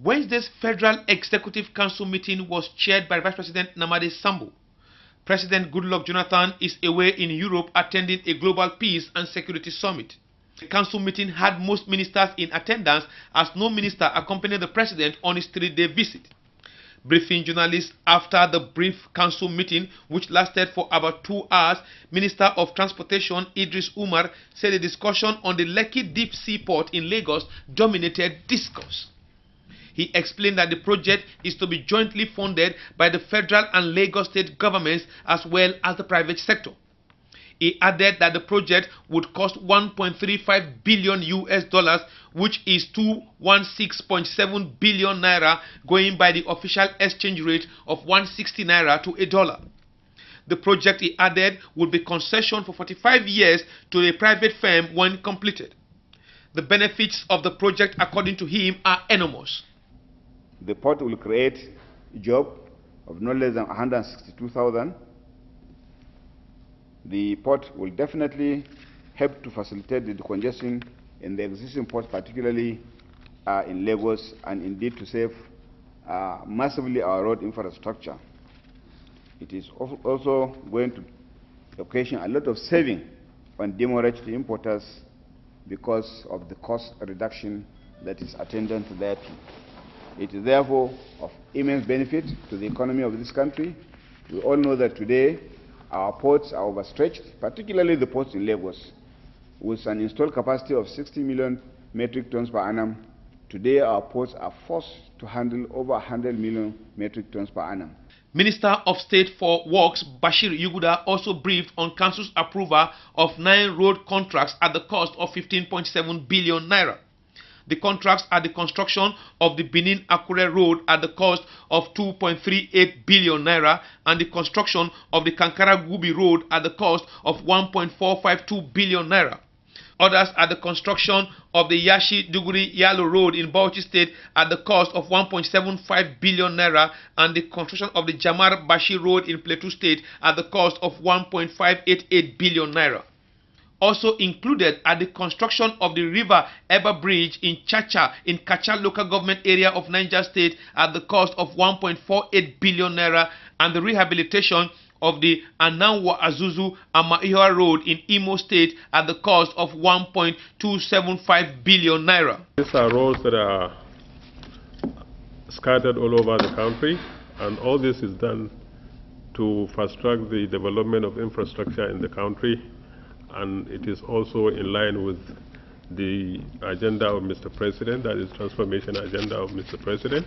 Wednesday's Federal Executive Council meeting was chaired by Vice President Namade Sambo. President Goodluck Jonathan is away in Europe attending a global peace and security summit. The council meeting had most ministers in attendance as no minister accompanied the president on his 3-day visit. Briefing journalists after the brief council meeting, which lasted for about 2 hours, Minister of Transportation Idris Umar said the discussion on the Lekki Deep Seaport in Lagos dominated discourse. He explained that the project is to be jointly funded by the federal and Lagos state governments as well as the private sector. He added that the project would cost $1.35 billion, which is 216.7 billion naira, going by the official exchange rate of 160 naira to $1. The project, he added, would be concessioned for 45 years to a private firm when completed. The benefits of the project, according to him, are enormous. The port will create a job of no less than 162,000. The port will definitely help to facilitate the decongestion in the existing ports, particularly in Lagos, and indeed to save massively our road infrastructure. It is also going to occasion a lot of saving on demurrage to importers because of the cost reduction that is attendant thereto. It is therefore of immense benefit to the economy of this country. We all know that today our ports are overstretched, particularly the ports in Lagos. With an installed capacity of 60 million metric tons per annum, today our ports are forced to handle over 100 million metric tons per annum. Minister of State for Works Bashir Yuguda also briefed on Council's approval of 9 road contracts at the cost of 15.7 billion naira. The contracts are the construction of the Benin-Akure Road at the cost of 2.38 billion naira and the construction of the Kankara-Gubi Road at the cost of 1.452 billion naira. Others are the construction of the Yashi-Duguri-Yalo Road in Bauchi State at the cost of 1.75 billion naira and the construction of the Jamar-Bashi Road in Plateau State at the cost of 1.588 billion naira. Also included are the construction of the River Eba Bridge in Chacha in Kacha local government area of Niger State at the cost of 1.48 billion naira and the rehabilitation of the Ananwa Azuzu Amaiwa Road in Imo State at the cost of 1.275 billion naira. These are roads that are scattered all over the country, and all this is done to fast-track the development of infrastructure in the country. And it is also in line with the agenda of Mr. President, that is transformation agenda of Mr. President.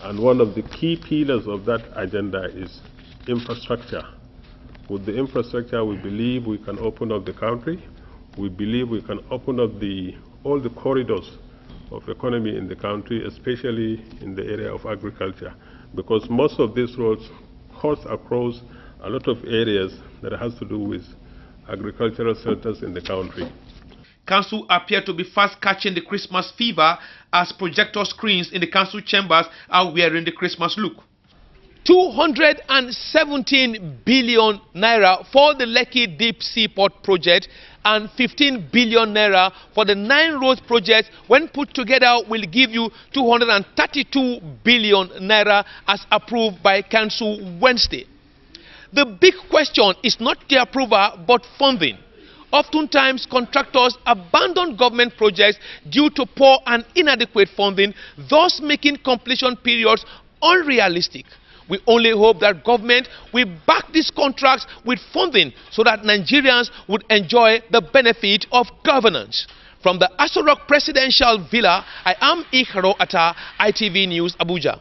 And one of the key pillars of that agenda is infrastructure. With the infrastructure, we believe we can open up the country. We believe we can open up all the corridors of economy in the country, especially in the area of agriculture, because most of these roads cross across a lot of areas that has to do with agricultural centers in the country. Council appear to be fast catching the Christmas fever as projector screens in the council chambers are wearing the Christmas look. 217 billion naira for the Lekki Deep Seaport project and 15 billion naira for the 9 roads projects, when put together, will give you 232 billion naira as approved by council Wednesday. The big question is not the approval but funding. Oftentimes, contractors abandon government projects due to poor and inadequate funding, thus making completion periods unrealistic. We only hope that government will back these contracts with funding so that Nigerians would enjoy the benefit of governance. From the Aso Rock Presidential Villa, I am Ikharo Atta, ITV News, Abuja.